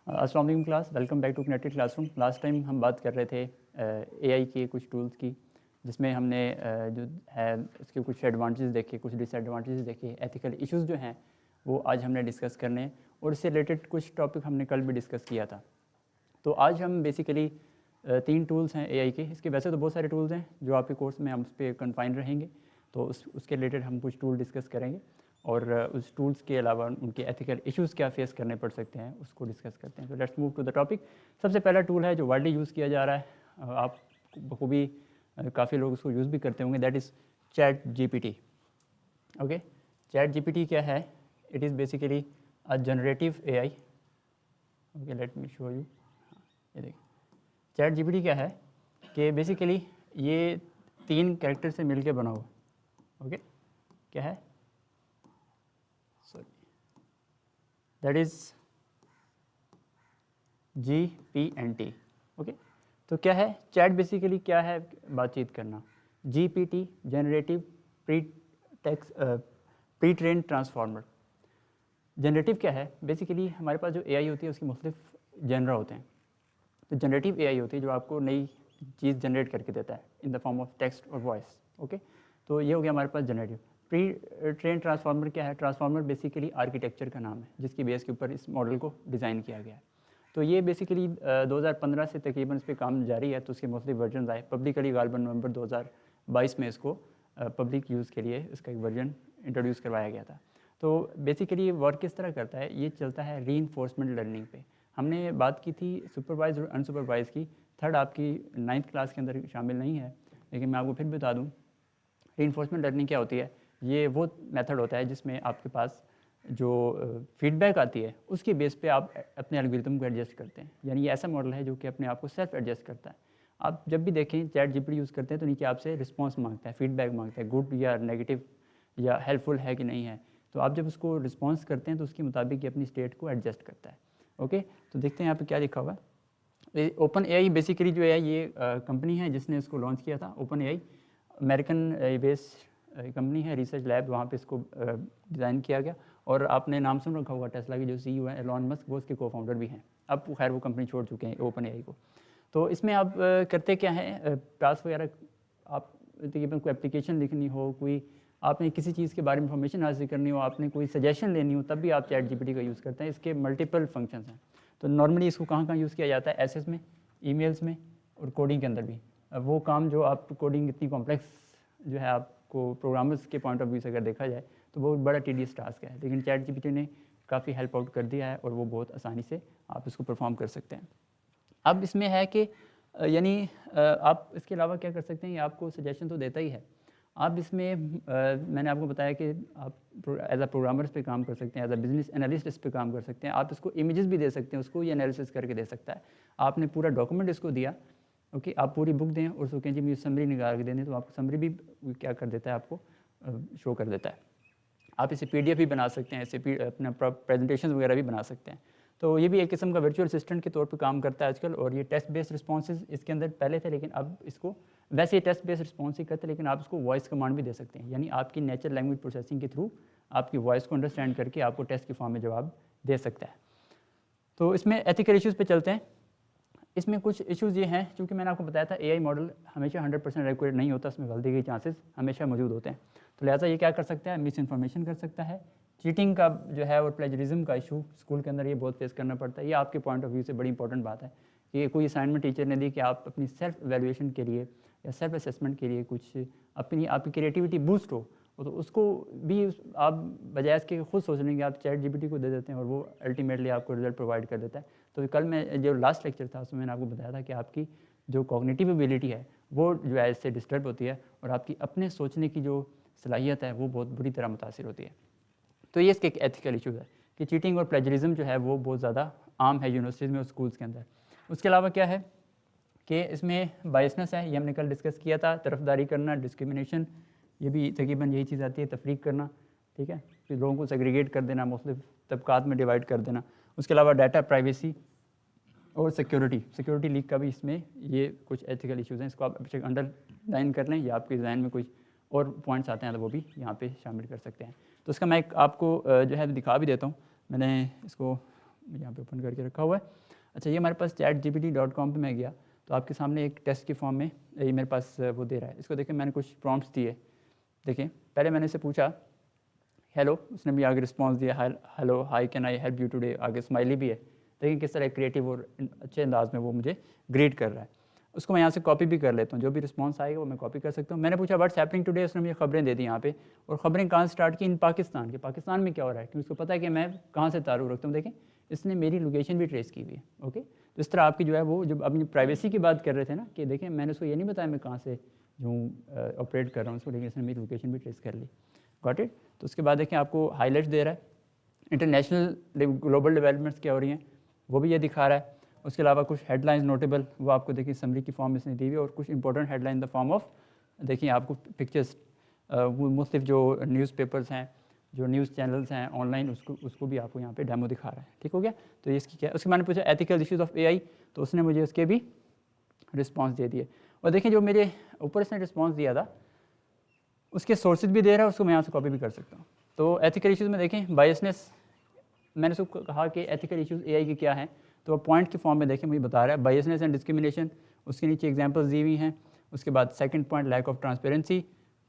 अस्सलाम वालेकुम class, welcome back to connected classroom. Last time हम बात कर रहे थे एआई के कुछ टूल्स की, जिसमें हमने जो है उसके कुछ एडवांटेजेस देखे, कुछ डिसएडवांटेजेस देखे, एथिकल इश्यूज जो हैं वो आज हमने डिस्कस करने हैं, और इससे रिलेटेड कुछ टॉपिक हमने कल भी डिस्कस किया था। तो आज हम बेसिकली 3 टूल्स हैं एआई के। इसके वैसे तो बहुत सारे टूल्स हैं जो आपके कोर्स में हम उस पर कन्फाइन रहेंगे, तो उसके रिलेटेड हम कुछ टूल डिस्कस करेंगे, और उस टूल्स के अलावा उनके एथिकल इश्यूज़ क्या फेस करने पड़ सकते हैं उसको डिस्कस करते हैं। तो let's move to the topic. सबसे पहला टूल है जो वाइडली यूज़ किया जा रहा है, आप बखूबी काफ़ी लोग उसको यूज़ भी करते होंगे, that is chat GPT. Okay, chat GPT क्या है? It is basically a generative AI. Okay, let me show you. ये देखिए, चैट जीपीटी क्या है कि बेसिकली ये 3 कैरेक्टर से मिलके बना हुआ। ओके, क्या है? That is GPT। ओके, तो क्या है चैट? बेसिकली क्या है? बातचीत करना। GPT generative pre train transformer. Generative क्या है? बेसिकली हमारे पास जो एआई होती है उसकी मुख्तलिफ जनरा होते हैं। तो जनरेटिव एआई होती है जो आपको नई चीज़ जनरेट करके देता है in the form of text और वॉइस। ओके, तो ये हो गया हमारे पास जनरेटिव। प्री ट्रेन ट्रांसफार्मर क्या है? ट्रांसफार्मर बेसिकली आर्किटेक्चर का नाम है जिसकी बेस के ऊपर इस मॉडल को डिज़ाइन किया गया है। तो ये बेसिकली 2015 से तकरीबन इस पर काम जारी है, तो उसके मुख्तलिफ वर्जन आए पब्लिकली। गालबन नवंबर 2022 में इसको पब्लिक यूज़ के लिए इसका एक वर्जन इंट्रोड्यूस करवाया गया था। तो बेसिकली ये वर्क किस तरह करता है? ये चलता है रीइंफोर्समेंट लर्निंग पे। हमने बात की थी सुपरवाइज और अनसुपरवाइज की। थर्ड आपकी 9th क्लास के अंदर शामिल नहीं है, लेकिन मैं आपको फिर भी बता दूँ रीइंफोर्समेंट लर्निंग क्या होती है। ये वो मेथड होता है जिसमें आपके पास जो फीडबैक आती है उसके बेस पे आप अपने एल्गोरिथम को एडजस्ट करते हैं। यानी ये ऐसा मॉडल है जो कि अपने आप को सेल्फ एडजस्ट करता है। आप जब भी देखें चैट जीपीटी यूज़ करते हैं तो नीचे आपसे रिस्पॉन्स मांगता है, फीडबैक मांगता है, गुड या नेगेटिव या हेल्पफुल है कि नहीं है। तो आप जब उसको रिस्पॉन्स करते हैं तो उसके मुताबिक ये अपनी स्टेट को एडजस्ट करता है। ओके, तो देखते हैं यहाँ पे क्या लिखा हुआ है। ओपन एआई बेसिकली जो है ये कंपनी है जिसने इसको लॉन्च किया था। Open AI American based company है, रिसर्च लैब, वहाँ पे इसको डिज़ाइन किया गया। और आपने नाम सुन रखा होगा टेस्ला की जो सीईओ है एलॉन मस्क, वो उसके को-फाउंडर भी हैं। अब खैर वो कंपनी छोड़ चुके हैं ओपन एआई को। तो इसमें आप करते क्या है, टास्क वगैरह आप तकरीबन कोई एप्लीकेशन लिखनी हो, कोई आपने किसी चीज़ के बारे में इंफॉर्मेशन हासिल करनी हो, आपने कोई सजेशन लेनी हो, तब भी आप चैट जीपीटी का यूज़ करते हैं। इसके मल्टीपल फंक्शंस हैं। तो नॉर्मली इसको कहाँ कहाँ यूज़ किया जाता है? एसएस में, ईमेल्स में, और कोडिंग के अंदर भी। अब वो काम जो आप कोडिंग इतनी कॉम्प्लेक्स जो है आपको प्रोग्रामर्स के पॉइंट ऑफ व्यू से अगर देखा जाए तो बहुत बड़ा टीडियस टास्क है, लेकिन चैट जीपीटी ने काफ़ी हेल्प आउट कर दिया है और वो बहुत आसानी से आप इसको परफॉर्म कर सकते हैं। अब इसमें है कि यानी आप इसके अलावा क्या कर सकते हैं, ये आपको सजेशन तो देता ही है। आप इसमें मैंने आपको बताया कि आप एज अ प्रोग्रामर्स पे काम कर सकते हैं, एज अ बिजनेस एनालिस्ट इस पे काम कर सकते हैं। आप इसको इमेजेस भी दे सकते हैं, उसको ये एनालिसिस करके दे सकता है। आपने पूरा डॉक्यूमेंट इसको दिया, ओके, आप पूरी बुक दें और उसको कहें जी मुझे समरी निकाल के देने, तो आपको समरी भी क्या कर देता है, आपको शो कर देता है। आप इसे पीडीएफ भी बना सकते हैं, इसे अपना प्रेजेंटेशन वगैरह भी बना सकते हैं। तो ये भी एक किस्म का वर्चुअल असिस्टेंट के तौर पे काम करता है आजकल। और ये टेस्ट बेस्ड रिस्पॉन्सेज इसके अंदर पहले थे, लेकिन अब इसको वैसे ही टेस्ट बेस्ड रिस्पॉन्स ही करते हैं, लेकिन आप इसको वॉइस कमांड भी दे सकते हैं। यानी आपकी नेचुरल लैंग्वेज प्रोसेसिंग के थ्रू आपकी वॉइस को अंडरस्टैंड करके आपको टेस्ट के फॉर्म में जवाब दे सकता है। तो इसमें एथिकल इश्यूज़ पे चलते हैं। इसमें कुछ इश्यूज़ ये हैं, क्योंकि मैंने आपको बताया था एआई मॉडल हमेशा 100% एक्यूरेट नहीं होता, उसमें गलती के चांसेस हमेशा मौजूद होते हैं। तो लिहाजा ये क्या कर सकता है, मिस इन्फॉर्मेशन कर सकता है, चीटिंग का जो है और प्लेजरिज्म का इशू स्कूल के अंदर ये बहुत फेस करना पड़ता है। ये आपके पॉइंट ऑफ व्यू से बड़ी इंपॉर्टेंट बात है कि कोई असाइनमेंट टीचर ने दी कि आप अपनी सेल्फ एवेल्यूएशन के लिए या सेल्फ असेसमेंट के लिए कुछ अपनी आपकी क्रिएटिविटी बूस्ट हो, तो उसको भी आप बजाय इसके खुद सोचने के आप चैट जीपीटी को दे देते हैं और वो अल्टीमेटली आपको रिजल्ट प्रोवाइड कर देता है। तो कल मैं जो लास्ट लेक्चर था उसमें मैंने आपको बताया था कि आपकी जो कॉग्निटिव एबिलिटी है वो जो है इससे डिस्टर्ब होती है, और आपकी अपने सोचने की जो सलाहियत है वो बहुत बुरी तरह मुतासिर होती है। तो ये इसके एक एथिकल इशूज़ है कि चीटिंग और प्लेजरिज्म जो है वो बहुत ज़्यादा आम है यूनिवर्सिटीज़ में और स्कूल्स के अंदर। उसके अलावा क्या है कि इसमें बायसनेस है, ये हमने कल डिस्कस किया था। तरफदारी करना, डिस्क्रिमिनेशन, ये भी तकरीबन यही चीज़ आती है, तफरीक करना, ठीक है, फिर लोगों को सेग्रीगेट कर देना, मुख्तलिफ तबकात में डिवाइड कर देना। उसके अलावा डाटा प्राइवेसी और सिक्योरिटी लीक का भी इसमें ये कुछ एथिकल इश्यूज़ हैं। इसको आप बेशक अंडरलाइन कर लें या आपके जहन में कुछ और पॉइंट्स आते हैं तो वो भी यहाँ पे शामिल कर सकते हैं। तो इसका मैं आपको जो है दिखा भी देता हूँ। मैंने इसको यहाँ पे ओपन करके रखा हुआ है। अच्छा, ये हमारे पास chatgpt.com पे मैं गया तो आपके सामने एक टेस्ट की फॉर्म में ये मेरे पास वो दे रहा है। इसको देखिए, मैंने कुछ प्रॉम्प्ट्स दिए। देखिए, पहले मैंने इसे पूछा हेलो, उसने भी आगे रिस्पॉन्स दिया hello hi can I help you today, आगे स्माइली भी है। देखिए किस तरह क्रिएटिव और अच्छे अंदाज में वो मुझे ग्रीट कर रहा है। उसको मैं यहाँ से कॉपी भी कर लेता हूँ, जो भी रिस्पॉन्स आएगा वो मैं कॉपी कर सकता हूँ। मैंने पूछा व्हाट्स हैपनिंग टुडे, उसने मुझे खबरें दे दी यहाँ पे, और खबरें कहाँ से स्टार्ट की, इन पाकिस्तान के। पाकिस्तान में क्या हो रहा है, क्योंकि उसको पता है कि मैं कहाँ से ताल्लुक़ रखता हूँ। देखें, इसने मेरी लोकेशन भी ट्रेस की हुई है। ओके, तो इस तरह आपकी जो है वो, जब अपनी प्राइवेसी की बात कर रहे थे ना, कि देखें मैंने उसको ये नहीं बताया मैं कहाँ से जो ऑपरेट कर रहा हूँ उसको, लेकिन इसने मेरी लोकेशन भी ट्रेस कर ली। Got it. तो उसके बाद देखें आपको हाईलाइट्स दे रहा है, इंटरनेशनल ग्लोबल डेवलपमेंट्स क्या हो रही हैं वो भी ये दिखा रहा है। उसके अलावा कुछ हेडलाइंस नोटेबल वो आपको देखिए समरी की फॉर्म में इसने दी हुई है, और कुछ important headline in the form of देखिए आपको पिक्चर्स, वो मुख्तलिफ जो न्यूज़पेपर्स हैं, जो न्यूज़ चैनल्स हैं ऑनलाइन, उसको भी आपको यहाँ पे डेमो दिखा रहा है। ठीक हो गया। तो ये इसकी क्या, उसके मैंने पूछा एथिकल इश्यूज़ ऑफ एआई, तो उसने मुझे उसके भी रिस्पॉन्स दे दिए। और देखिए जो मेरे ऊपर इसने रिस्पॉन्स दिया था उसके सोर्सेज भी दे रहा है, उसको मैं यहाँ से कॉपी भी कर सकता हूँ। तो एथिकल इश्यूज़ में देखें बायसनेस, मैंने उसको कहा कि एथिकल इश्यूज़ एआई के क्या हैं, तो पॉइंट के फॉर्म में देखें मुझे बता रहा है बायसनेस एंड डिस्क्रिमिनेशन, उसके नीचे एग्जांपल्स दी हुई हैं। उसके बाद second point lack of transparency,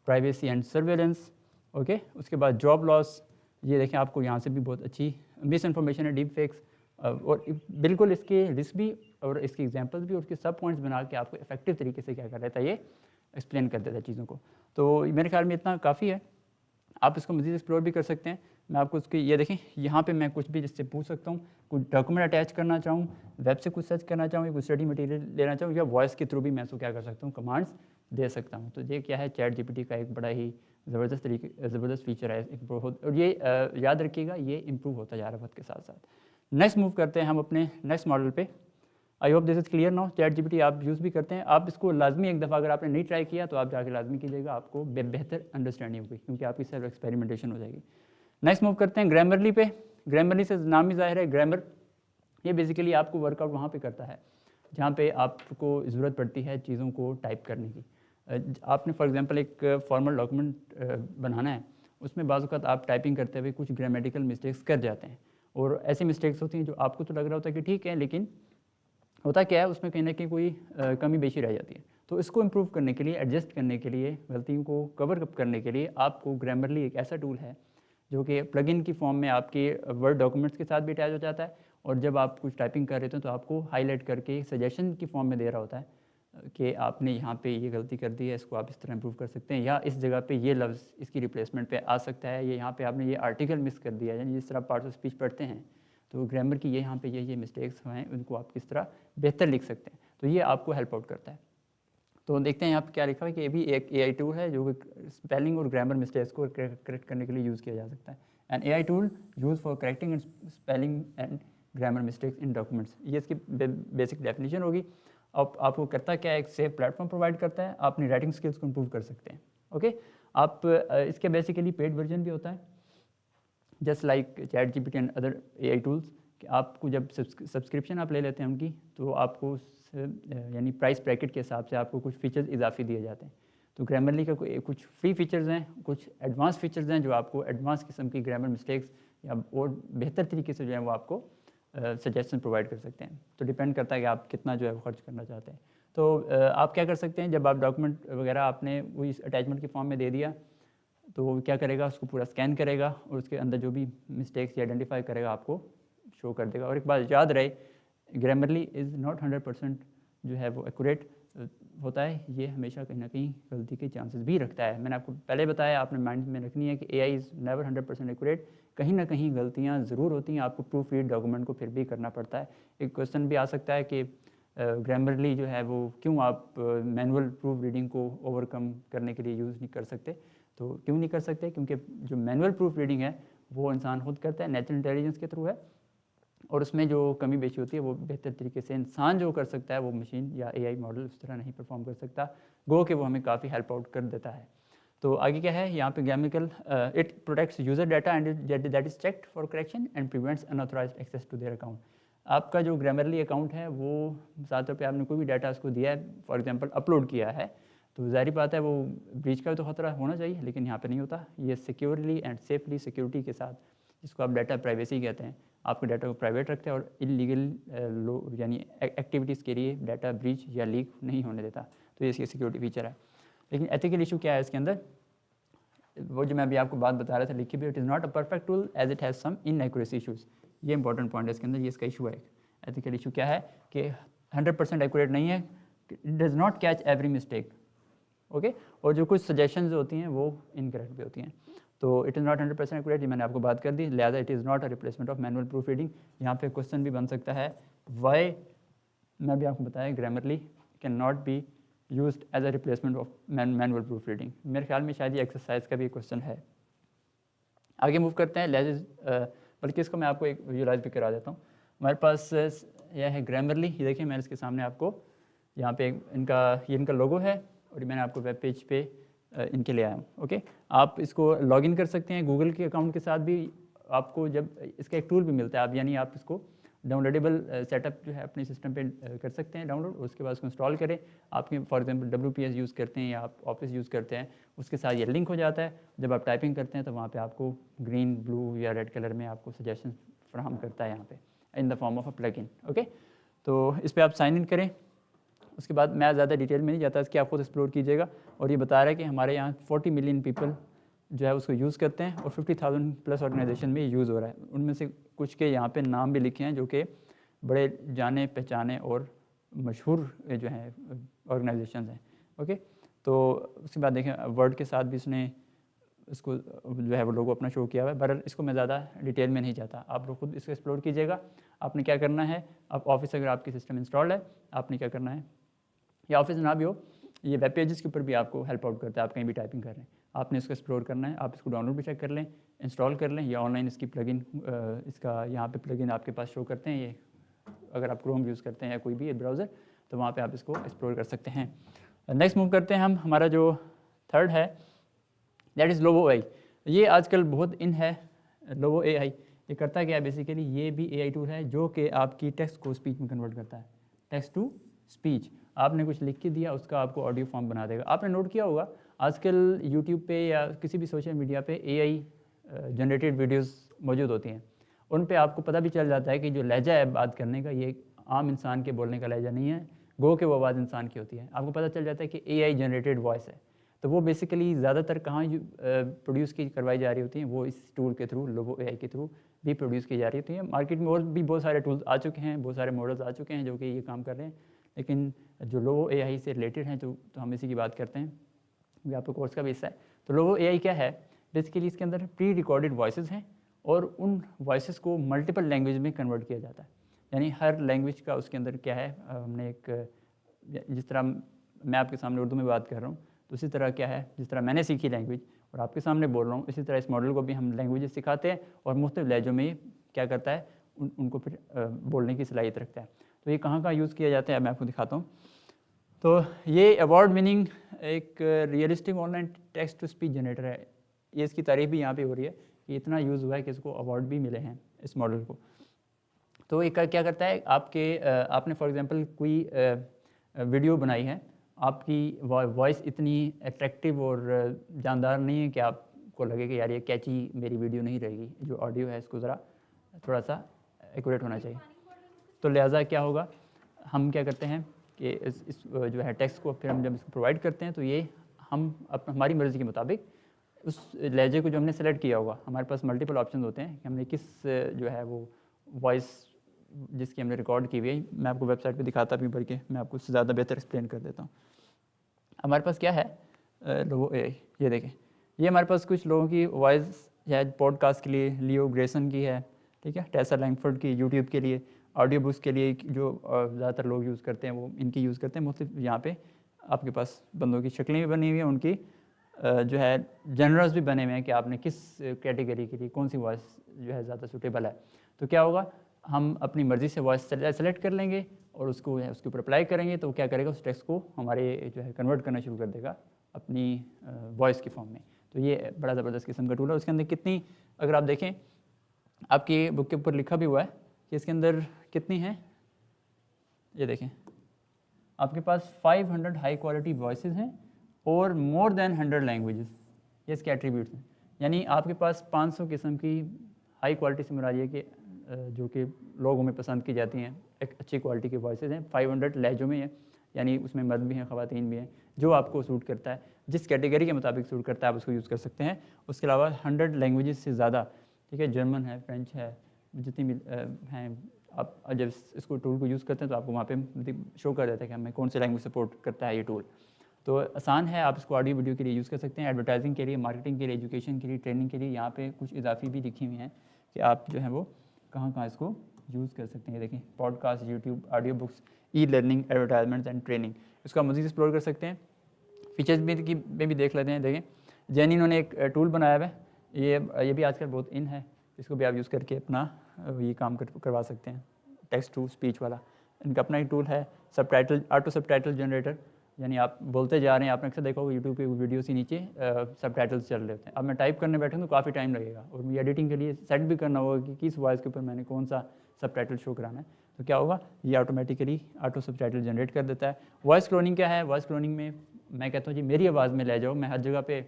privacy and surveillance. Okay, उसके बाद जॉब लॉस, ये देखें आपको यहाँ से भी बहुत अच्छी मिस इन्फॉर्मेशन है, डीप फेक्स, और बिल्कुल इसके रिस्क भी और इसके एग्जांपल्स भी और उसके सब पॉइंट्स बना के आपको इफेक्टिव तरीके से क्या कर रहा था, ये एक्सप्लेन कर देता है चीज़ों को। तो मेरे ख्याल में इतना काफ़ी है, आप इसको मज़ीद एक्सप्लोर भी कर सकते हैं। मैं आपको उसकी ये देखें, यहाँ पे मैं कुछ भी जिससे पूछ सकता हूँ, कुछ डॉक्यूमेंट अटैच करना चाहूँ, वेब से कुछ सर्च करना चाहूँ या कुछ स्टडी मटेरियल लेना चाहूँ, या वॉइस के थ्रू भी मैं उसको क्या कर सकता हूँ, कमांड्स दे सकता हूँ। तो ये क्या है, चैट जीपीटी का एक बड़ा ही ज़बरदस्त फीचर है एक बहुत, और ये याद रखिएगा ये इम्प्रूव होता जा रहा है वक्त के साथ साथ। नेक्स्ट मूव करते हैं हम अपने नेक्स्ट मॉडल पे। I hope this is clear now. Chat GPT आप यूज़ भी करते हैं, आप इसको लाजमी एक दफ़ा अगर आपने नहीं ट्राई किया तो आप जाके लाजमी कीजिएगा, आपको बेहतर अंडरस्टैंडिंग होगी क्योंकि आपकी सेल्फ एक्सपेरिमेंटेशन हो जाएगी। नेक्स्ट मूव करते हैं ग्रामरली पे। ग्रामरली से नाम ही जाहिर है, ग्रामर ये बेसिकली आपको वर्कआउट वहाँ पे करता है जहाँ पे आपको ज़रूरत पड़ती है चीज़ों को टाइप करने की। आपने फॉर एग्जांपल एक फॉर्मल डॉक्यूमेंट बनाना है, उसमें बाज़ वक़्त आप टाइपिंग करते हुए कुछ ग्रामेटिकल मिस्टेक्स कर जाते हैं, और ऐसी मिस्टेक्स होती हैं जो आपको तो लग रहा होता है कि ठीक है, लेकिन होता क्या है उसमें कहीं ना कहीं कोई कमी बेशी रह जाती है। तो इसको इम्प्रूव करने के लिए, एडजस्ट करने के लिए, गलतियों को कवर अप करने के लिए आपको ग्रामरली एक ऐसा टूल है जो कि प्लगइन की फॉर्म में आपके वर्ड डॉक्यूमेंट्स के साथ भी अटैच हो जाता है, और जब आप कुछ टाइपिंग कर रहे थे तो आपको हाईलाइट करके सजेशन की फॉर्म में दे रहा होता है कि आपने यहाँ पे ये गलती कर दी है, इसको आप इस तरह इम्प्रूव कर सकते हैं, या इस जगह पे ये लफ्ज़ इसकी रिप्लेसमेंट पे आ सकता है, ये यहाँ पे आपने ये आर्टिकल मिस कर दिया है। यानी जिस तरह पार्ट्स ऑफ स्पीच पढ़ते हैं तो ग्रामर की ये यहाँ पे ये मिस्टेक्स हैं, उनको आप किस तरह बेहतर लिख सकते हैं, तो ये आपको हेल्प आउट करता है। तो देखते हैं यहाँ पे क्या लिखा है कि ये भी एक एआई टूल है जो स्पेलिंग और ग्रामर मिस्टेक्स को करेक्ट करने के लिए यूज़ किया जा सकता है। An AI tool use for correcting and spelling and grammar mistakes in documents, ये इसकी बेसिक डेफिनेशन होगी। अब आपको करता क्या है, एक सेफ प्लेटफॉर्म प्रोवाइड करता है, आप अपनी राइटिंग स्किल्स को इम्प्रूव कर सकते हैं। ओके, आप इसके बेसिकली पेड वर्जन भी होता है just like chat GPT and other AI tools, कि आपको जब सब्सक्रिप्शन आप ले लेते हैं उनकी, तो आपको यानी प्राइस ब्रैकेट के हिसाब से आपको कुछ फीचर्स इजाफी दिए जाते हैं। तो ग्रामरली का कुछ फ्री फीचर्स हैं, कुछ एडवांस फीचर्स हैं जो आपको एडवांस किस्म की ग्रामर मिस्टेक्स या और बेहतर तरीके से जो है वो आपको सजेशन प्रोवाइड कर सकते हैं। तो डिपेंड करता है कि आप कितना जो है वो खर्च करना चाहते हैं। तो आप क्या कर सकते हैं, जब आप डॉक्यूमेंट वगैरह आपने वो इस अटैचमेंट के फॉर्म में दे दिया तो वो क्या करेगा, उसको पूरा स्कैन करेगा और उसके अंदर जो भी मिस्टेक्स आइडेंटिफाई करेगा आपको शो कर देगा। और एक बात याद रहे, ग्रामरली इज़ नॉट 100% जो है वो एक्यूरेट होता है, ये हमेशा कहीं ना कहीं गलती के चांसेस भी रखता है। मैंने आपको पहले बताया, आपने माइंड में रखनी है कि एआई इज़ नेवर 100% एक्यूरेट, कहीं ना कहीं गलतियाँ ज़रूर होती हैं, आपको प्रूफ रीड डॉक्यूमेंट को फिर भी करना पड़ता है। एक क्वेश्चन भी आ सकता है कि ग्रामरली जो है वो क्यों आप मैनुअल प्रूफ रीडिंग को ओवरकम करने के लिए यूज़ नहीं कर सकते। तो क्यों नहीं कर सकते, क्योंकि जो मैनुअल प्रूफ रीडिंग है वो इंसान खुद करता है, नेचुरल इंटेलिजेंस के थ्रू है, और उसमें जो कमी बेशी होती है वो बेहतर तरीके से इंसान जो कर सकता है वो मशीन या एआई मॉडल उस तरह नहीं परफॉर्म कर सकता, गो कि वो हमें काफ़ी हेल्प आउट कर देता है। तो आगे क्या है यहाँ पे, grammatical it protects user data and that is checked for correction and prevents unauthorized access to their account. आपका जो ग्रामरली अकाउंट है वो साथ तौर पर आपने कोई भी डाटा उसको दिया है, फॉर एग्जाम्पल अपलोड किया है, तो ज़ाहिर बात है वो ब्रीच का तो खतरा होना चाहिए, लेकिन यहाँ पे नहीं होता। ये सिक्योरली एंड सेफली सिक्योरिटी के साथ, जिसको आप डाटा प्राइवेसी कहते हैं, आपके डाटा को प्राइवेट रखता है और इलीगल यानी एक्टिविटीज़ के लिए डाटा ब्रीच या लीक नहीं होने देता। तो ये इसकी सिक्योरिटी फीचर है। लेकिन एथिकल इशू क्या है इसके अंदर, वो जो मैं अभी आपको बात बता रहा था लिखी भी, it is not a perfect tool as it has some inaccuracy issues. ये इंपॉर्टेंट पॉइंट है इसके अंदर, ये इसका इशू है। एथिकल इशू क्या है कि 100% एक्यूरेट नहीं है, it does not catch every mistake, okay. और जो कुछ सजेशंस होती हैं वो इनकरेक्ट भी होती हैं। तो इट इज़ नॉट 100% एक्यूरेट, ये मैंने आपको बात कर दी, लिहाजा it is not a replacement of manual proof reading. यहाँ पे क्वेश्चन भी बन सकता है वाई, मैं भी आपको बताया Grammarly can not be used as a replacement of manual proof reading. मेरे ख्याल में शायद ये एक्सरसाइज का भी क्वेश्चन है। आगे मूव करते हैं लेजेस, बल्कि इसको मैं आपको एक विजुअलाइज भी करा देता हूँ। हमारे पास यह है ग्रामरली, ये देखिए मैंने इसके सामने आपको यहाँ पे ये इनका लोगो है और मैंने आपको वेब पेज पे इनके ले आया हूँ, ओके। आप इसको लॉगिन कर सकते हैं गूगल के अकाउंट के साथ भी। आपको जब इसका एक टूल भी मिलता है, आप यानी आप इसको डाउनलोडेबल सेटअप जो है अपने सिस्टम पे कर सकते हैं डाउनलोड, उसके बाद उसको इंस्टॉल करें। आपके फॉर एग्जांपल WPS यूज़ करते हैं या आप ऑफिस यूज़ करते हैं, उसके साथ ये लिंक हो जाता है। जब आप टाइपिंग करते हैं तो वहाँ पे आपको ग्रीन, ब्लू या रेड कलर में आपको सजेशन फ्राहम करता है यहाँ पे in the form of a plugin, okay. तो इस पर आप साइन इन करें। उसके बाद मैं ज़्यादा डिटेल में नहीं जाता, इसकी आप खुद एक्सप्लोर कीजिएगा। और ये बता रहा है कि हमारे यहाँ 40 मिलियन पीपल जो है उसको यूज़ करते हैं और 50,000 प्लस ऑर्गेनाइजेशन में यूज़ हो रहा है। उनमें से कुछ के यहाँ पे नाम भी लिखे हैं जो कि बड़े जाने पहचाने और मशहूर जो हैं ऑर्गेनाइजेशन हैं, ओके। तो उसके बाद देखें वर्ड के साथ भी उसने इसको जो है वो लोगो अपना शो किया हुआ है। पर इसको मैं ज़्यादा डिटेल में नहीं जाता, आप लोग खुद इसको एक्सप्लोर कीजिएगा। आपने क्या करना है, आप ऑफिस अगर आपकी सिस्टम इंस्टॉल्ड है, आपने क्या करना है, या ऑफिस ना भी हो, ये वेब पेजेस के ऊपर भी आपको हेल्प आउट करता है। आप कहीं भी टाइपिंग कर रहे हैं, आपने इसको एक्सप्लोर करना है। आप इसको डाउनलोड भी चेक कर लें, इंस्टॉल कर लें, या ऑनलाइन इसकी प्लगइन इसका यहाँ पे प्लगइन आपके पास शो करते हैं। ये अगर आप क्रोम यूज़ करते हैं या कोई भी ब्राउज़र, तो वहाँ पे आप इसको एक्सप्लोर कर सकते हैं। नेक्स्ट मूव करते हैं हम, हमारा जो थर्ड है दैट इज़ लोगो AI। ये आजकल बहुत इन है लोगो AI। ये करता क्या है बेसिकली, ये भी AI टूल है जो कि आपकी टेक्स्ट को स्पीच में कन्वर्ट करता है, टेक्स्ट टू स्पीच। आपने कुछ लिख के दिया, उसका आपको ऑडियो फॉर्म बना देगा। आपने नोट किया होगा आजकल यूट्यूब पे या किसी भी सोशल मीडिया पे AI जनरेटेड वीडियोस मौजूद होती हैं। उन पे आपको पता भी चल जाता है कि जो लहजा है बात करने का, ये आम इंसान के बोलने का लहजा नहीं है, गो के वो आवाज़ इंसान की होती है। आपको पता चल जाता है कि AI जनरेटेड वॉइस है। तो वो बेसिकली ज़्यादातर कहाँ प्रोड्यूस की करवाई जा रही होती हैं, वो इस टूल के थ्रू, लोगो AI के थ्रू भी प्रोड्यूस की जा रही होती हैं। मार्केट में और भी बहुत सारे टूल्स आ चुके हैं, बहुत सारे मॉडल्स आ चुके हैं जो कि ये काम कर रहे हैं। लेकिन जो लोगो AI से रिलेटेड हैं तो हम इसी की बात करते हैं, ये आपके कोर्स का भी हिस्सा है। तो लोगो AI क्या है, बेसिकली इसके अंदर प्री रिकॉर्डेड वॉइसेस हैं और उन वॉइसेस को मल्टीपल लैंग्वेज में कन्वर्ट किया जाता है। यानी हर लैंग्वेज का उसके अंदर क्या है, हमने एक जिस तरह मैं आपके सामने उर्दू में बात कर रहा हूँ, तो उसी तरह क्या है, जिस तरह मैंने सीखी लैंग्वेज और आपके सामने बोल रहा हूँ, इसी तरह इस मॉडल को भी हम लैंग्वेजेस सिखाते हैं और मुख्तलिफ लहजों में क्या करता है, उनको फिर बोलने की सलाहियत रखता है। तो ये कहाँ यूज़ किया जाता है, मैं आपको दिखाता हूँ। तो ये अवार्ड विनिंग एक realistic online text to speech generator है। ये इसकी तारीफ भी यहाँ पे हो रही है कि इतना यूज़ हुआ है कि इसको अवार्ड भी मिले हैं इस मॉडल को। तो ये क्या करता है, आपने फॉर एग्जांपल कोई वीडियो बनाई है, आपकी वॉइस इतनी अट्रैक्टिव और जानदार नहीं है कि आपको लगे कि यार ये कैची मेरी वीडियो नहीं रहेगी। जो ऑडियो है इसको ज़रा थोड़ा सा एक्यूरेट होना चाहिए। तो लिहाजा क्या होगा, हम क्या करते हैं कि इस जो है टेक्स्ट को फिर हम जब इसको प्रोवाइड करते हैं तो ये हम हमारी मर्ज़ी के मुताबिक उस लहजे को जो हमने सेलेक्ट किया होगा, हमारे पास मल्टीपल ऑप्शन होते हैं कि हमने किस जो है वो वॉइस जिसकी हमने रिकॉर्ड की हुई है, मैं आपको वेबसाइट पे दिखाता भी, बल्कि मैं आपको उससे ज़्यादा बेहतर एक्सप्लेन कर देता हूँ। हमारे पास क्या है लोगो AI, ये देखें, ये हमारे पास कुछ लोगों की वॉइस है पॉडकास्ट के लिए, लियो ग्रेसन की है, ठीक है, टेसा लैंगफोर्ड की यूट्यूब के लिए, ऑडियो बुक्स के लिए जो ज़्यादातर लोग यूज़ करते हैं वो इनकी यूज़ करते हैं। मुख्तलिफ यहाँ पे आपके पास बंदों की शक्लें भी बनी हुई हैं, उनकी जो है जनरल्स भी बने हुए हैं कि आपने किस कैटेगरी के लिए कौन सी वॉइस जो है ज़्यादा सूटेबल है। तो क्या होगा, हम अपनी मर्ज़ी से वॉइस सेलेक्ट कर लेंगे और उसको उसके ऊपर अप्लाई करेंगे, तो क्या करेगा, उस टेक्स्ट को हमारे जो है कन्वर्ट करना शुरू कर देगा अपनी वॉइस के फॉर्म में। तो ये बड़ा ज़बरदस्त किस्म का टूल है। उसके अंदर कितनी, अगर आप देखें आपकी बुक के ऊपर लिखा भी हुआ है कि इसके अंदर कितनी हैं, ये देखें आपके पास 500 हाई क्वालिटी वॉइसेस हैं और मोर देन 100 लैंग्वेजेस, ये इसके एट्रीब्यूट्स हैं। यानी आपके पास 500 किस्म की हाई क्वालिटी से मुराद ये कि जो कि लोगों में पसंद की जाती हैं, एक अच्छी क्वालिटी की वॉइसेस हैं, 500 लहजों में हैं, यानी उसमें मर्द भी हैं, ख़वातीन भी हैं, जो आपको सूट करता है, जिस कैटेगरी के मुताबिक सूट करता है आप उसको यूज़ कर सकते हैं। उसके अलावा 100 लैंग्वेजेस से ज़्यादा, ठीक है, जर्मन है, फ्रेंच है, जितनी भी हैं, आप जब इसको टूल को यूज़ करते हैं तो आपको वहाँ पे शो कर देता है कि हमें कौन सी लैंग्वेज सपोर्ट करता है ये टूल। तो आसान है, आप इसको ऑडियो वीडियो के लिए यूज़ कर सकते हैं, एडवर्टाइजिंग के लिए, मार्केटिंग के लिए, एजुकेशन के लिए, ट्रेनिंग के लिए। यहाँ पे कुछ इजाफी भी लिखी हुई हैं कि आप जो है वो कहाँ कहाँ इसको यूज़ कर सकते हैं। देखें, podcast, YouTube, audio books, e learning, advertisements and training, इसको आप मज़ीद एक्सप्लोर कर सकते हैं। फीचर्स में भी देख लेते हैं। देखें, जैन इन्होंने एक टूल बनाया हुआ है, ये भी आजकल बहुत इन है, इसको भी आप यूज़ करके अपना ये काम करवा सकते हैं, टेक्स्ट टू स्पीच वाला। इनका अपना एक टूल है, सबटाइटल, ऑटो सबटाइटल जनरेटर, यानी आप बोलते जा रहे हैं, आपने अक्सर देखा होगा यूट्यूब पे वीडियो से नीचे सबटाइटल्स चल रहे होते हैं। अब मैं टाइप करने बैठूँ तो काफ़ी टाइम लगेगा, और मुझे एडिटिंग के लिए सेट भी करना होगा कि किस वॉइस के ऊपर मैंने कौन सा सबटाइटल शो कराना है। तो क्या होगा, ये ऑटोमेटिकली ऑटो सबटाइटल जनरेट कर देता है। वॉइस क्लोनिंग क्या है, वॉइस क्लोनिंग में मैं कहता हूँ जी मेरी आवाज़ में ले जाओ, मैं हर जगह पे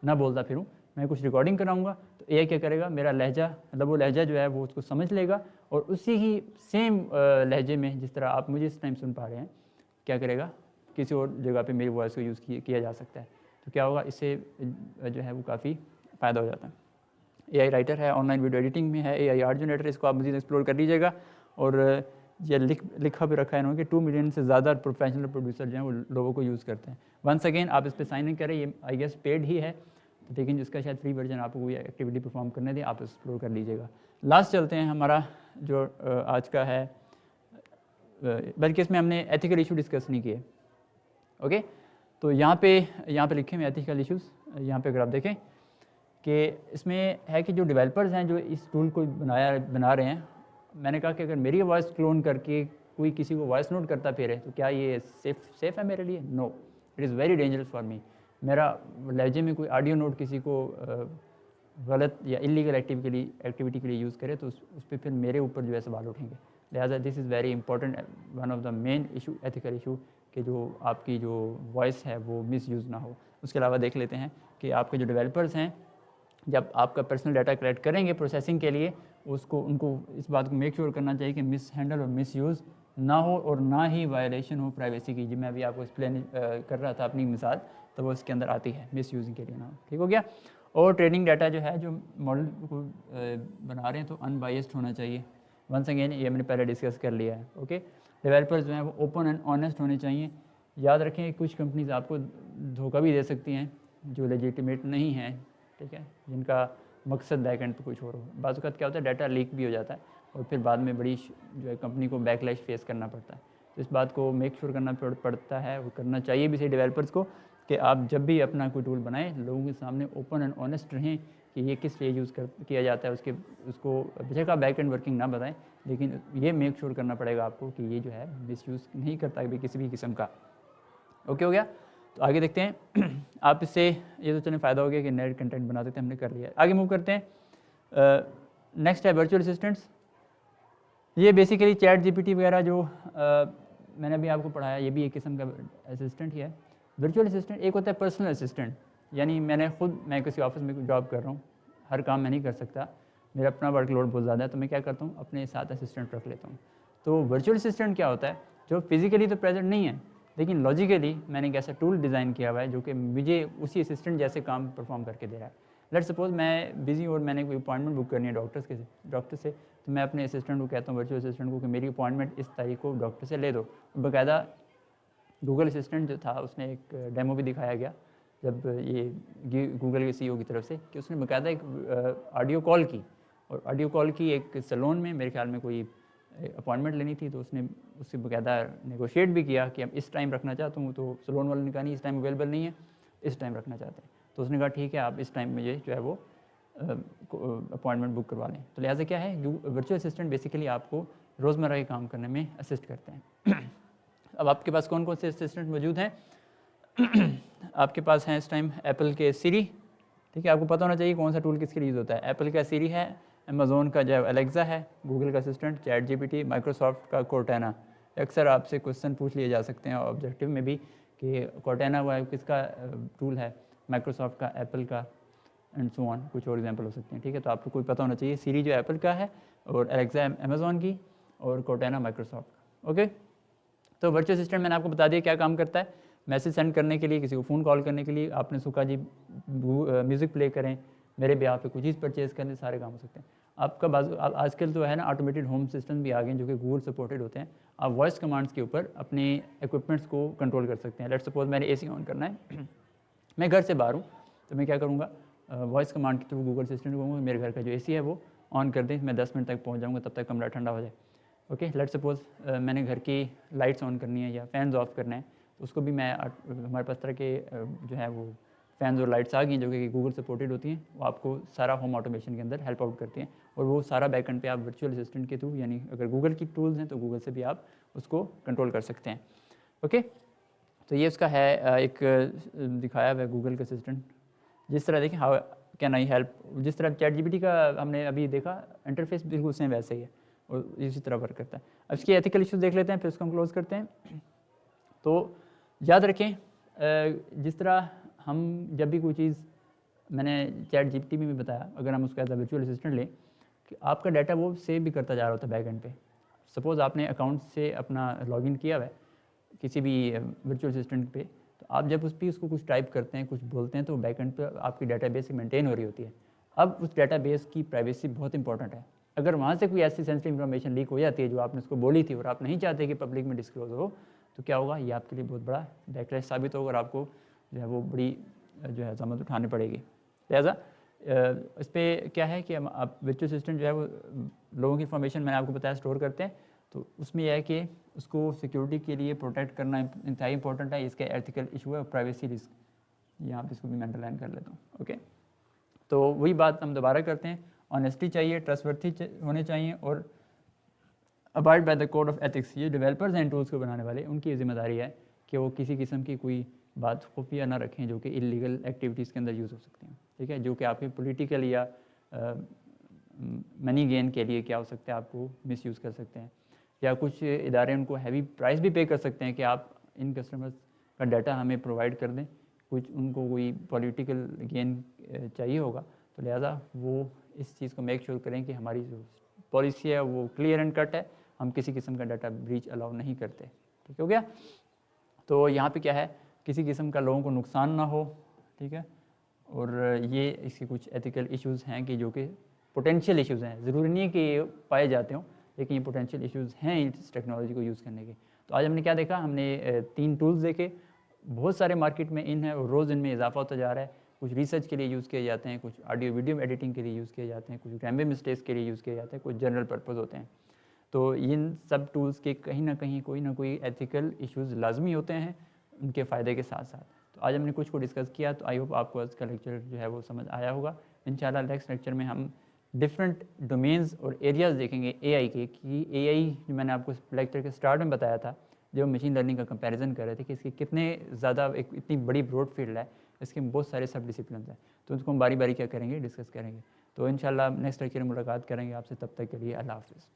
ना बोलता फिरूँ, मैं कुछ रिकॉर्डिंग कराऊंगा तो एआई क्या करेगा, मेरा लहजा, मतलब वो लहजा जो है वो उसको समझ लेगा, और उसी ही सेम लहजे में जिस तरह आप मुझे इस टाइम सुन पा रहे हैं, क्या करेगा, किसी और जगह पे मेरी वॉइस को यूज़ किया जा सकता है। तो क्या होगा, इससे जो है वो काफ़ी फ़ायदा हो जाता है। एआई राइटर है, ऑनलाइन वीडियो एडिटिंग में है, एआई आर्ट जनरेटर, इसको आप मज़ीद एक्सप्लोर कर लीजिएगा। और ये लिखा भी रखा है इन्होंने कि 2 मिलियन से ज़्यादा प्रोफेशनल प्रोड्यूसर जो हैं वो लोगों को यूज़ करते हैं। वंस अगेन आप इस पर साइन इन करें, ये आई गेस पेड ही है, लेकिन जिसका शायद फ्री वर्जन आपको कोई एक्टिविटी परफॉर्म करने दें, आप एक्सप्लोर कर लीजिएगा। लास्ट चलते हैं, हमारा जो आज का है, बल्कि इसमें हमने एथिकल इशू डिस्कस नहीं किए। ओके, तो यहाँ पे लिखे हुए एथिकल इश्यूज़, यहाँ पे अगर आप देखें कि इसमें है कि जो डेवलपर्स हैं जो इस टूल को बना रहे हैं, मैंने कहा कि अगर मेरी वॉइस क्लोन करके कोई किसी को वॉइस नोट करता फिरे तो क्या ये सेफ़ है मेरे लिए? No, it is very dangerous for me. मेरा लहजे में कोई ऑडियो नोट किसी को गलत या इलीगल एक्टिविटी के लिए यूज़ करे तो उस पर फिर मेरे ऊपर जो है सवाल उठेंगे। लिहाजा this is very important, one of the main issue, ethical issue, कि जो आपकी जो वॉइस है वो मिस यूज़ ना हो। उसके अलावा देख लेते हैं कि आपके जो डेवलपर्स हैं जब आपका पर्सनल डाटा कलेक्ट करेंगे प्रोसेसिंग के लिए, उनको इस बात को मेक श्योर करना चाहिए कि मिस हैंडल और मिस यूज़ ना हो, और ना ही वायलेशन हो प्राइवेसी की। जी मैं अभी आपको एक्सप्लेन कर रहा था अपनी मिसाल, तो वो इसके अंदर आती है, मिस यूजिंग के लिए ना हो। ठीक हो गया। और ट्रेनिंग डाटा जो है, जो मॉडल को बना रहे हैं तो अनबायस्ड होना चाहिए। वंस अगेन ये मैंने पहले डिस्कस कर लिया है। ओके, डेवलपर्स जो हैं वो ओपन एंड ऑनेस्ट होने चाहिए। याद रखें कुछ कंपनीज आपको धोखा भी दे सकती हैं जो लेजिटिमेट नहीं हैं, ठीक है, जिनका मकसद बैक एंड पर कुछ और हो। बाज़ वक़्त क्या होता है, डाटा लीक भी हो जाता है और फिर बाद में बड़ी जो है कंपनी को बैकलैश फेस करना पड़ता है। तो इस बात को मेक श्योर करना पड़ता है, वो करना चाहिए भी सही डेवलपर्स को, कि आप जब भी अपना कोई टूल बनाएं लोगों के सामने ओपन एंड ऑनेस्ट रहें कि ये किस लिए यूज़ किया जाता है। उसको बेशक आप बैक एंड वर्किंग ना बताएं, लेकिन ये मेक श्योर करना पड़ेगा आपको कि ये जो है मिस यूज़ नहीं करता भी किसी भी किस्म का। ओके हो गया, तो आगे देखते हैं। आप इससे ये तो चलें फ़ायदा हो गया कि नए कंटेंट बना देते हैं, हमने कर लिया। आगे मूव करते हैं। नेक्स्ट है वर्चुअल असिस्टेंट्स। ये बेसिकली चैट जीपीटी वगैरह जो मैंने अभी आपको पढ़ाया, ये भी एक किस्म का असिस्टेंट ही है। वर्चुअल असिस्टेंट एक होता है पर्सनल असिस्टेंट, यानी मैं किसी ऑफिस में जॉब कर रहा हूँ, हर काम मैं नहीं कर सकता, मेरा अपना वर्कलोड बहुत ज़्यादा है, तो मैं क्या करता हूँ, अपने साथ असिस्टेंट रख लेता हूँ। तो वर्चुअल असिस्टेंट क्या होता है, जो फिजिकली तो प्रेजेंट नहीं है, लेकिन लॉजिकली मैंने एक ऐसा टूल डिज़ाइन किया हुआ है जो कि मुझे उसी असिस्टेंट जैसे काम परफॉर्म करके दे रहा है। लेट्स सपोज मैं बिज़ी और मैंने कोई अपॉइंटमेंट बुक करनी है डॉक्टर से, तो मैं अपने असिस्टेंट को कहता हूँ, वर्चुअल असिस्टेंट को, कि मेरी अपॉइंटमेंट इस तारीख को डॉक्टर से ले दो। बाकायदा गूगल असिस्टेंट जो था उसने एक डेमो भी दिखाया गया जब ये गूगल के सीईओ की तरफ से, कि उसने बाकायदा एक ऑडियो कॉल की, और ऑडियो कॉल की एक सैलून में, मेरे ख्याल में कोई अपॉइंटमेंट लेनी थी, तो उसने उससे बाकायदा नेगोशिएट भी किया कि अब इस टाइम रखना चाहता हूँ, तो सैलून वाले ने कहा नहीं इस टाइम अवेलेबल नहीं है, इस टाइम रखना चाहते हैं। तो उसने कहा ठीक है आप इस टाइम मुझे जो है वो अपॉइंटमेंट बुक करवा लें। तो लिहाजा क्या है, वर्चुअल असिस्टेंट बेसिकली आपको रोज़मर्रा के काम करने में असिस्ट करते हैं। अब आपके पास कौन कौन से असिस्टेंट मौजूद हैं? आपके पास हैं इस टाइम एप्पल के सीरी, ठीक है, आपको पता होना चाहिए कौन सा टूल किसके लिए यूज़ होता है। एप्पल का सीरी है, अमेज़ोन का जो एलेक्सा है, गूगल का असिस्टेंट चैट जीपीटी, माइक्रोसॉफ्ट का कोर्टेना। अक्सर आपसे क्वेश्चन पूछ लिए जा सकते हैं ऑब्जेक्टिव में भी कि कोर्टेना हुआ है किसका टूल है, माइक्रोसॉफ्ट का, एप्पल का, एंड सो ऑन, कुछ और एग्जांपल हो सकते हैं। ठीक है, तो आपको कोई पता होना चाहिए। सीरी जो एप्पल का है, और एलेक्सा अमेज़ॉन की, और कोर्टाना माइक्रोसॉफ्ट का। ओके, तो वर्चुअल असिस्टेंट मैंने आपको बता दिया क्या काम करता है। मैसेज सेंड करने के लिए, किसी को फ़ोन कॉल करने के लिए, आपने सुखा जी म्यूज़िक प्ले करें, मेरे ब्याह पे कोई चीज़ परचेज़ करने, सारे काम हो सकते हैं। आपका आजकल तो है ना ऑटोमेटेड होम सिस्टम भी आ गए हैं जो कि गूगल सपोर्टेड होते हैं। आप वॉइस कमांड्स के ऊपर अपने इक्विपमेंट्स को कंट्रोल कर सकते हैं। लेट्स सपोज मैंने एसी ऑन करना है मैं घर से बाहर हूँ, तो मैं क्या करूँगा, वॉइस कमांड के थ्रू गूगल असिस्टेंट को कहूँगा मेरे घर का जो एसी है वो ऑन कर दें, मैं 10 मिनट तक पहुँच जाऊँगा, तब तक कमरा ठंडा हो जाए। ओके, लेट्स सपोज मैंने घर की लाइट्स ऑन करनी है या फैंस ऑफ करना है, तो उसको भी मैं हमारे पास तरह के जो है वो फैंस और लाइट्स आ गई जो कि गूगल सपोर्टेड होती हैं, वो आपको सारा होम ऑटोमेशन के अंदर हेल्प आउट करती हैं। और वो सारा बैकएंड पे आप वर्चुअल असिस्टेंट के थ्रू, यानी अगर गूगल की टूल्स हैं तो गूगल से भी आप उसको कंट्रोल कर सकते हैं। ओके, तो ये उसका है एक दिखाया हुआ है गूगल का असिस्टेंट। जिस तरह देखें हाउ कैन आई हेल्प, जिस तरह ChatGPT का हमने अभी देखा इंटरफेस बिल्कुल सेम वैसे ही है और इसी तरह वर्क करता है। अब इसके एथिकल इश्यूज देख लेते हैं, फिर उसको हम क्लोज करते हैं। तो याद रखें जिस तरह हम जब भी कोई चीज़, मैंने ChatGPT में भी बताया, अगर हम उसका एज अ वर्चुअल असिस्टेंट लें कि आपका डाटा वो सेव भी करता जा रहा होता है बैक एंड पे। सपोज़ आपने अकाउंट से अपना लॉगिन किया हुआ है किसी भी वर्चुअल असिस्टेंट पे, तो आप जब उस पर उसको कुछ टाइप करते हैं, कुछ बोलते हैं, तो बैक एंड पे आपकी डाटाबेस मेंटेन हो रही होती है। अब उस डाटाबेस की प्राइवेसी बहुत इंपॉर्टेंट है। अगर वहाँ से कोई ऐसी सेंसिटिव इन्फॉर्मेशन लीक हो जाती है जो आपने उसको बोली थी और आप नहीं चाहते कि पब्लिक में डिस्क्लोज हो, तो क्या होगा, ये आपके लिए बहुत बड़ा बैकलैश साबित होगा और आपको जो है वो बड़ी जो है ज़हमत उठानी पड़ेगी। लिहाजा इस पर क्या है कि हम आप वर्चुअल असिस्टेंट जो है वो लोगों की इन्फॉर्मेशन मैंने आपको बताया स्टोर करते हैं, तो उसमें यह है कि उसको सिक्योरिटी के लिए प्रोटेक्ट करना इंतहाई इंपॉर्टेंट है। इसका एथिकल इशू है और प्राइवेसी रिस्क, यहाँ पे इसको भी मैं अंडरलाइन कर लेता हूँ। ओके, तो वही बात हम दोबारा करते हैं, ऑनेस्टी चाहिए, ट्रस्टवर्थी होने चाहिए और abide by the code of ethics. ये डेवलपर्स हैं टूल्स को बनाने वाले, उनकी जिम्मेदारी है कि वो किसी किस्म की कोई बात खुफिया ना रखें जो कि इलीगल एक्टिविटीज़ के अंदर यूज़ हो सकती हैं। ठीक है, जो कि आपके पॉलिटिकल या मनी गेन के लिए क्या हो सकता है, आपको मिसयूज़ कर सकते हैं, या कुछ इदारे उनको हैवी प्राइस भी पे कर सकते हैं कि आप इन कस्टमर्स का डाटा हमें प्रोवाइड कर दें, कुछ उनको कोई पॉलिटिकल गेन चाहिए होगा, तो लिहाजा वो इस चीज़ को मेक श्योर करें कि हमारी जो पॉलिसी है वो क्लियर एंड कट है, हम किसी किस्म का डाटा ब्रीच अलाउ नहीं करते। ठीक हो गया, तो यहाँ पे क्या है, किसी किस्म का लोगों को नुकसान ना हो। ठीक है, और ये इसके कुछ एथिकल इश्यूज़ हैं कि जो कि पोटेंशियल इश्यूज़ हैं, ज़रूरी नहीं है कि ये पाए जाते हों, लेकिन ये पोटेंशियल इश्यूज़ हैं इस टेक्नोलॉजी को यूज़ करने के। तो आज हमने क्या देखा, हमने 3 टूल्स देखे, बहुत सारे मार्केट में इन है और रोज़ इनमें इजाफा होता जा रहा है। कुछ रिसर्च के लिए यूज़ किए जाते हैं, कुछ ऑडियो वीडियो एडिटिंग के लिए यूज़ किए जाते हैं, कुछ ग्रामर मिस्टेक्स के लिए यूज़ किए जाते हैं, कुछ जनरल पर्पज़ होते हैं। तो इन सब टूल्स के कहीं ना कोई एथिकल इश्यूज़ लाजमी होते हैं उनके फ़ायदे के साथ साथ। तो आज हमने कुछ को डिस्कस किया, तो आई होप आपको आज का लेक्चर जो है वो समझ आया होगा। इंशाल्लाह नेक्स्ट लेक्चर में हम डिफरेंट डोमेन्स और एरियाज़ देखेंगे एआई के, कि एआई जो मैंने आपको लेक्चर के स्टार्ट में बताया था, जो मशीन लर्निंग का कंपैरिजन कर रहे थे कि इसके कितने ज़्यादा एक इतनी बड़ी ब्रॉड फील्ड है, इसके बहुत सारे सब डिसिप्लिन हैं, तो उसको हम बारी बारी क्या करेंगे, डिस्कस करेंगे। तो इंशाल्लाह नेक्स्ट लेक्चर में मुलाकात करेंगे आपसे, तब तक के लिए अल्लाह हाफ़िज़।